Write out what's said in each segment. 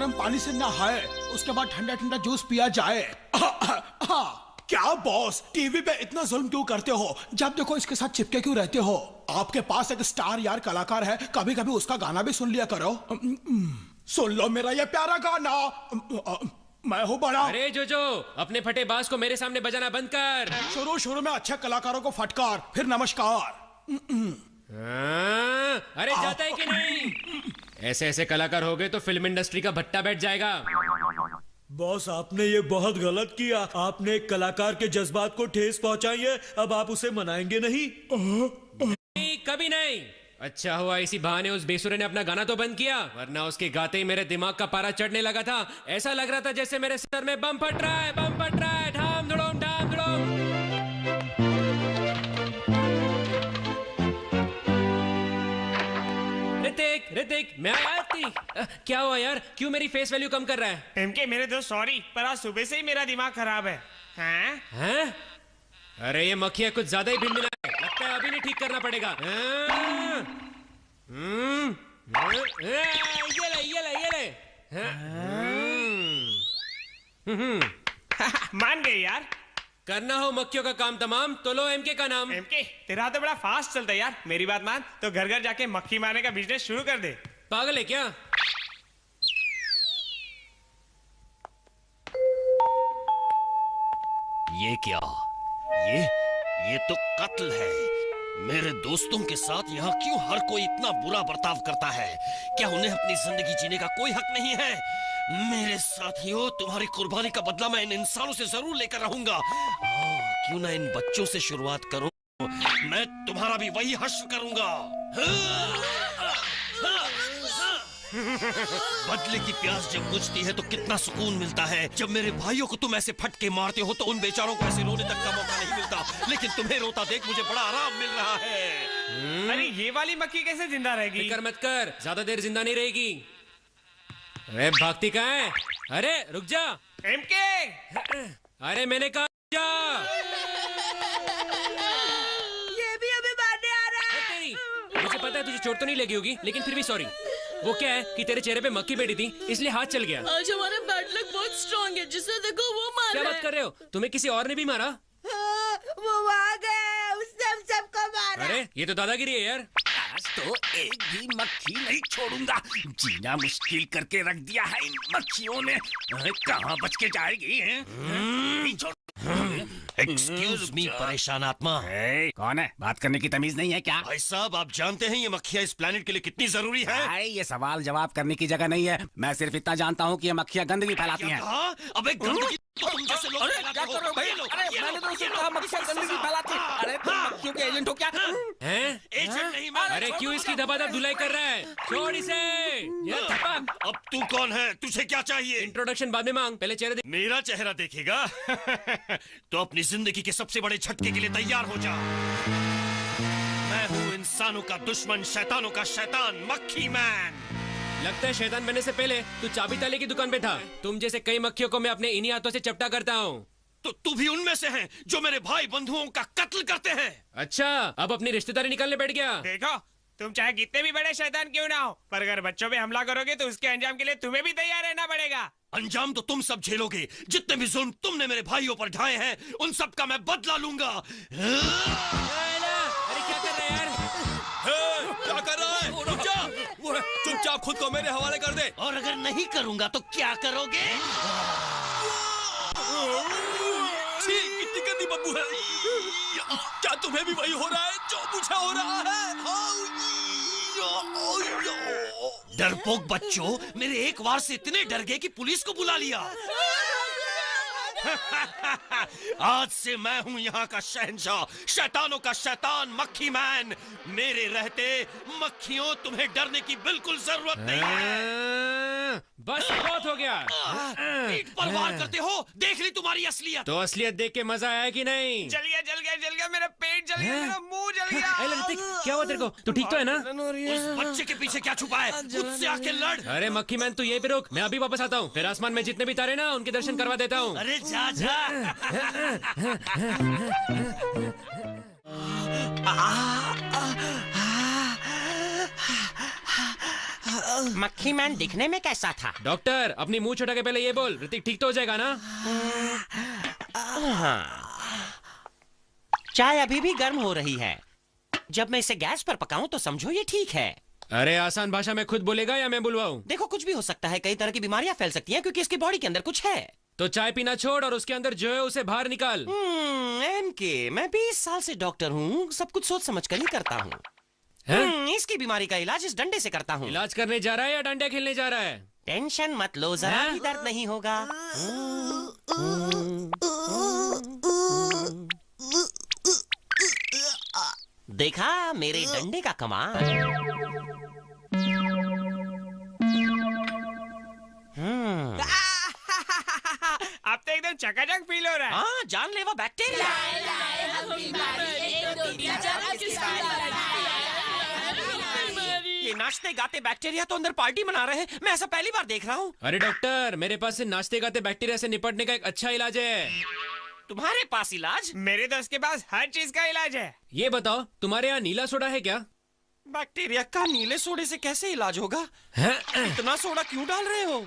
गर्म पानी से नहाए, उसके बाद ठंडा ठंडा जूस पिया जाए। क्या बॉस, टीवी पे इतना जुल्म क्यों करते हो? जब देखो इसके साथ चिपके क्यों रहते हो? आपके पास एक स्टार यार कलाकार है, कभी कभी उसका गाना भी सुन लिया करो। सुन लो मेरा ये प्यारा गाना, मैं हूँ बड़ा। अरे जोजो, अपने फटे बांस को मेरे सामने बजाना बंद कर। शुरू शुरू में अच्छे कलाकारों को फटकार, फिर नमस्कार। अरे जाता है कि नहीं? ऐसे ऐसे कलाकार हो गए तो फिल्म इंडस्ट्री का भट्टा बैठ जाएगा। बॉस, आपने ये बहुत गलत किया। आपने एक कलाकार के जज्बात को ठेस पहुंचाई है, अब आप उसे मनाएंगे नहीं? नहीं, कभी नहीं। अच्छा हुआ इसी बहाने उस बेसुरे ने अपना गाना तो बंद किया, वरना उसके गाते ही मेरे दिमाग का पारा चढ़ने लगा था। ऐसा लग रहा था जैसे मेरे सर में बम फट रहा है, बम फट रहा है। ढाम धुड़ोम ढाम धुड़ोम। ऋतिक ऋतिक, मैं आती। क्या हुआ यार, क्यों मेरी फेस वैल्यू कम कर रहा है? एमके मेरे दोस्त सॉरी, पर आज सुबह से ही मेरा दिमाग खराब है। हैं? अरे ये मक्खियाँ कुछ ज्यादा ही भिन है, लगता है अभी नहीं ठीक करना पड़ेगा। ये ले। मान गए यार। करना हो मक्खियों का काम तमाम तो लो एमके का नाम। एमके तेरा तो बड़ा फास्ट चलता है यार। मेरी बात मान तो घर घर जाके मक्खी मारने का बिजनेस शुरू कर दे। पागल है क्या? ये क्या? ये तो कत्ल है। मेरे दोस्तों के साथ यहाँ क्यों हर कोई इतना बुरा बर्ताव करता है? क्या उन्हें अपनी जिंदगी जीने का कोई हक नहीं है? मेरे साथियों, तुम्हारी कुर्बानी का बदला मैं इन इंसानों से जरूर लेकर रहूंगा। क्यों ना इन बच्चों से शुरुआत करूं? मैं तुम्हारा भी वही हश्र करूंगा। बदले की प्यास जब बुझती है तो कितना सुकून मिलता है। जब मेरे भाइयों को तुम ऐसे फटके मारते हो तो उन बेचारों को ऐसे रोने तक का मौका नहीं मिलता, लेकिन तुम्हें रोता देख मुझे बड़ा आराम मिल रहा है। अरे ये वाली मक्खी कैसे जिंदा रहेगी? फिक्र मत कर, ज्यादा देर जिंदा नहीं रहेगी। अरे भागती कहाँ है? अरे रुक जा। एमके, अरे मैंने कहा जा। ये भी अभी मारने आ रहा है। तेरी, मुझे पता है तुझे चोट तो नहीं लगी होगी, लेकिन फिर भी सॉरी। वो क्या है कि तेरे चेहरे पे मक्खी बैठी थी, इसलिए हाथ चल गया। आज हमारा बैड लक बहुत स्ट्रांग है, जिसे देखो वो मार क्या रहा बात कर रहे हो? तुम्हें किसी और ने भी मारा? हाँ, वो वहाँ गया, उसने हम सबको मारा। अरे ये तो दादागिरी है यार। आज तो एक भी मक्खी नहीं छोड़ूंगा। जीना मुश्किल करके रख दिया है इन मक्खियों ने। कहाँ बच के जाएगी? नहीं छोड़। एक्सक्यूज मी परेशान आत्मा। कौन है? बात करने की तमीज नहीं है क्या? भाई साहब, आप जानते हैं ये मक्खियाँ इस प्लेनेट के लिए कितनी जरूरी है? भाई ये सवाल जवाब करने की जगह नहीं है। मैं सिर्फ इतना जानता हूँ कि ये मक्खियाँ गंदगी फैलाती हैं। अबे गंदगी तो तुम जैसे लोग फैलाते हो। मैंने तो उसे कहा मक्खियाँ गंदगी फैलाती हैं। अरे तुम मक्खियों के एजेंट हो क्या? हैं? एजेंट नहीं मैं। अरे क्यों इसकी धबाधब धुलाई कर रहा है? छोड़ इसे। ये थपक। अब तू कौन है? तुझे क्या चाहिए? इंट्रोडक्शन बाद में मांग, पहले चेहरे देख। मेरा चेहरा देखेगा? तो अपनी जिंदगी के सबसे बड़े झटके के लिए तैयार हो जा। मैं हूँ इंसानों का दुश्मन, शैतानों का शैतान, मक्खी मैन। लगता है शैतान बनने से पहले तू चाबी ताले की दुकान पे था। तुम जैसे कई मक्खियों को मैं अपने इन्हीं हाथों से चपटा करता हूँ। तो तू भी उनमें से है जो मेरे भाई बंधुओं का कत्ल करते हैं। अच्छा, अब अपनी रिश्तेदारी निकालने बैठ गया। देखो तुम चाहे कितने भी बड़े शैतान क्यों ना हो, पर अगर बच्चों पे हमला करोगे तो उसके अंजाम के लिए तुम्हें भी तैयार रहना पड़ेगा। अंजाम तो तुम सब झेलोगे। जितने भी जुल्म तुमने मेरे भाइयों पर ढाए हैं उन सब का मैं बदला लूंगा। अरे क्या कर रहे हैं यार? क्या कर रहा है? चुपचाप खुद को मेरे हवाले कर दे। और अगर नहीं करूंगा तो क्या करोगे? कितनी गंदी बदबू है। क्या तुम्हें भी वही हो रहा है जो मुझे हो रहा है? डरपोक बच्चों, मेरे एक वार से इतने डर गए कि पुलिस को बुला लिया। आज से मैं हूँ यहाँ का शहंशाह, शैतानों का शैतान, मक्खी मैन। मेरे रहते मक्खियों तुम्हें डरने की बिल्कुल जरूरत नहीं है। बस बहुत हो गया। पीठ पर वार करते हो, देख ली तुम्हारी असलियत। तो असलियत देख के मजा आया कि नहीं? जल गया जल गया जल गया, मेरा पेट जल गया, मेरा मुंह जल गया। ए ऋतिक, क्या हुआ तेरे को? तू ठीक तो है ना? उस बच्चे के पीछे क्या छुपा है? मुझसे आके लड़। अरे मक्खी मैन, तू यहीं पे रुक, मैं अभी वापस आता हूँ। फिर आसमान में जितने भी तारे ना उनके दर्शन करवा देता हूँ। अरे जा जा। मक्खी मैन दिखने में कैसा था? डॉक्टर अपनी मुंह छुटा के पहले ये बोल, ऋतिक ठीक तो हो जाएगा ना? चाय अभी भी गर्म हो रही है। जब मैं इसे गैस पर पकाऊं तो समझो ये ठीक है। अरे आसान भाषा में खुद बोलेगा या मैं बुलवाऊं? देखो कुछ भी हो सकता है, कई तरह की बीमारियां फैल सकती हैं क्योंकि इसकी बॉडी के अंदर कुछ है। तो चाय पीना छोड़ और उसके अंदर जो है उसे बाहर निकाल। एमके, मैं 20 साल से डॉक्टर हूँ, सब कुछ सोच समझ कर ही करता हूँ। इसकी बीमारी का इलाज इस डंडे से करता हूँ। इलाज करने जा रहा है या डंडे खेलने जा रहा है? टेंशन मत लो, जरा भी दर्द नहीं होगा। देखा मेरे डंडे का कमाल। अब तो एकदम चकाचक फील हो रहा है। हाँ, जानलेवा बैक्टीरिया। ये नाचते गाते बैक्टीरिया तो अंदर पार्टी मना रहे हैं। मैं ऐसा पहली बार देख रहा हूँ। अरे डॉक्टर, मेरे पास से नाचते गाते बैक्टीरिया से निपटने का एक अच्छा इलाज है। तुम्हारे पास इलाज? मेरे दोस्त के पास हर चीज का इलाज है। ये बताओ, तुम्हारे यहाँ नीला सोडा है क्या? बैक्टीरिया का नीले सोडे से कैसे इलाज होगा? इतना सोडा क्यों डाल रहे हो?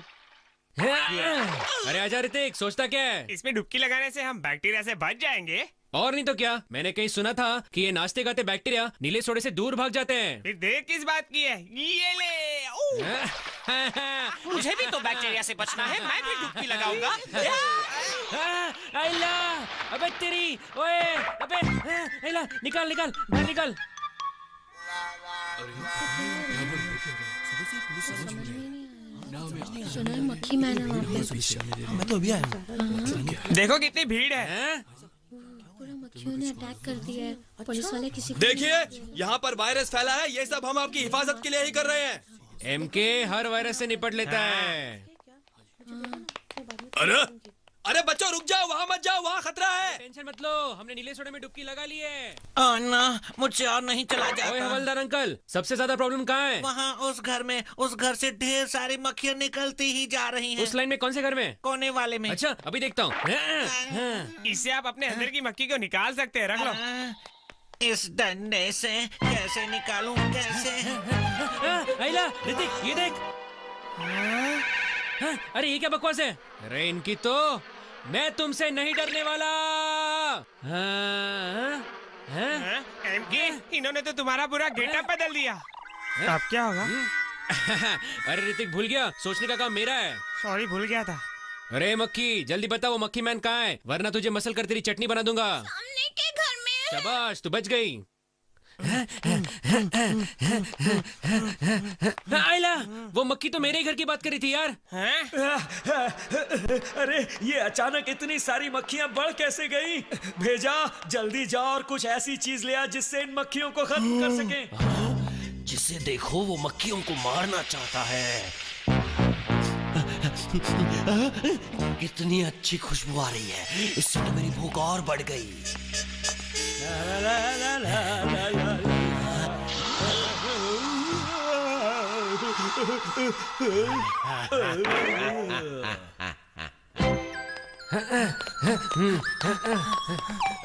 अरे आजा ऋतिक, सोचता क्या है? इसमें डुबकी लगाने से हम बैक्टीरिया से बच जाएंगे। और नहीं तो क्या, मैंने कहीं सुना था कि ये नाचते गाते बैक्टीरिया नीले सोडे से दूर भाग जाते हैं। फिर देर किस बात की है? ये ले। मुझे भी तो बैक्टीरिया से बचना है, मैं भी डुबकी लगाऊंगा। आइला, अबे तेरी, ओए, अबे, आइला, निकाल निकाल, बाहर निकाल। सुना है मक्खी मैन है वहाँ पे। मैं तो अभी आया। देखो कितनी भीड़ है। पूरा मक्खियों ने अटैक कर दिया है। पुलिस वाले किसी को देखिए, यहाँ पर वायरस फैला है। ये सब हम आपकी हिफाजत के लिए ही कर रहे हैं। एमके हर वायरस से निपट लेता है। अरे अरे बच्चों, रुक जाओ, वहाँ मत जाओ, वहाँ खतरा है। टेंशन मत लो, हमने नीले सोडे में डुबकी लगा ली है। ना, मुझसे और नहीं चला ओए जाता। हवलदार अंकल, सबसे ज्यादा प्रॉब्लम कहाँ है? वहाँ उस घर में, उस घर से ढेर सारी मक्खियाँ निकलती ही जा रही हैं। उस लाइन में? कौन से घर में? कोने वाले में। अच्छा, अभी देखता हूँ। इससे आप अपने अंदर की मक्खी को निकाल सकते हैं। रख लो। इस डंडे से कैसे निकालूं, कैसे? आइला, ऋतिक, ये देख। अरे ये क्या बकवास है? अरे इनकी तो, मैं तुमसे नहीं डरने वाला। एमके, इन्होंने तो तुम्हारा पूरा गेटअप बदल दिया। अब क्या होगा? अरे ऋतिक, भूल गया, सोचने का काम मेरा है। सॉरी, भूल गया था। अरे मक्खी, जल्दी बता वो मक्खी मैन कहाँ है, वरना तुझे मसल कर तेरी चटनी बना दूंगा। सामने के घर में। शाबाश, तू बच गई। आइला, वो मक्खी तो मेरे ही घर की बात कर रही थी यार। अरे ये अचानक इतनी सारी मक्खियाँ बढ़ कैसे गई? भेजा, जल्दी जाओ और कुछ ऐसी चीज ले आ जिससे इन मक्खियों को खत्म कर सकें। जिसे देखो वो मक्खियों को मारना चाहता है। कितनी अच्छी खुशबू आ रही है, इससे तो मेरी भूख और बढ़ गई।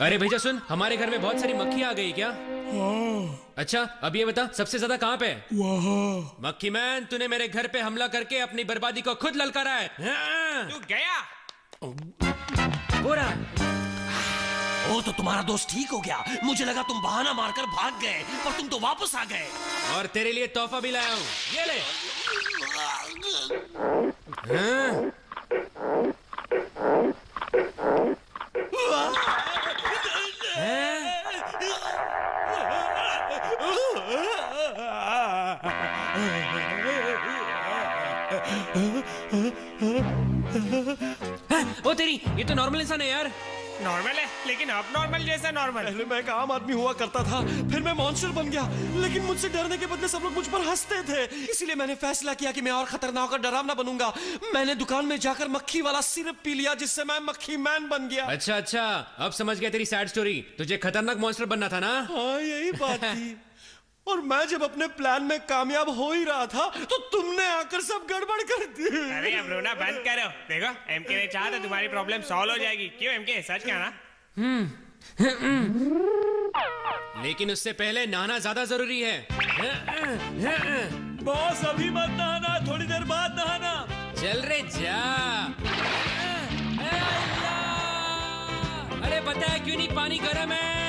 अरे भैया सुन, हमारे घर में बहुत सारी मक्खियाँ आ गई क्या? अच्छा, अब ये बता, सबसे ज्यादा कहाँ पे? वहाँ। मक्खी मैन, तूने मेरे घर पे हमला करके अपनी बर्बादी को खुद ललकारा है। तू गया। बोरा। ओ, तो तुम्हारा दोस्त ठीक हो गया। मुझे लगा तुम बहाना मारकर भाग गए, पर तुम तो वापस आ गए। और तेरे लिए तोहफा भी लाया हूँ, ये ले। ओ तेरी, ये तो नॉर्मल इंसान है यार। नॉर्मल है, लेकिन अब नॉर्मल जैसा नॉर्मल। पहले मैं एक आम आदमी हुआ करता था, फिर मैं मॉन्स्टर बन गया, लेकिन मुझसे डरने के बदले सब लोग मुझ पर हंसते थे। इसीलिए मैंने फैसला किया कि मैं और खतरनाक और डरावना बनूंगा। मैंने दुकान में जाकर मक्खी वाला सिरप पी लिया, जिससे मैं मक्खी मैन बन गया। अच्छा अच्छा, अब समझ गया तेरी सैड स्टोरी। तुझे खतरनाक मॉन्स्टर बनना था ना? हाँ, यही बात थी। और मैं जब अपने प्लान में कामयाब हो ही रहा था, तो तुमने आकर सब गड़बड़ कर दी। अरे अब रोना बंद करो। देखो, एमके ने चाहा तो तुम्हारी प्रॉब्लम सॉल्व हो जाएगी। क्यों एमके, सच कहना? लेकिन उससे पहले नहाना ज्यादा जरूरी है। बॉस अभी मत नहाना, थोड़ी देर बाद नहाना। चल रे जा। अरे पता है क्यों नहीं पानी गर्म है?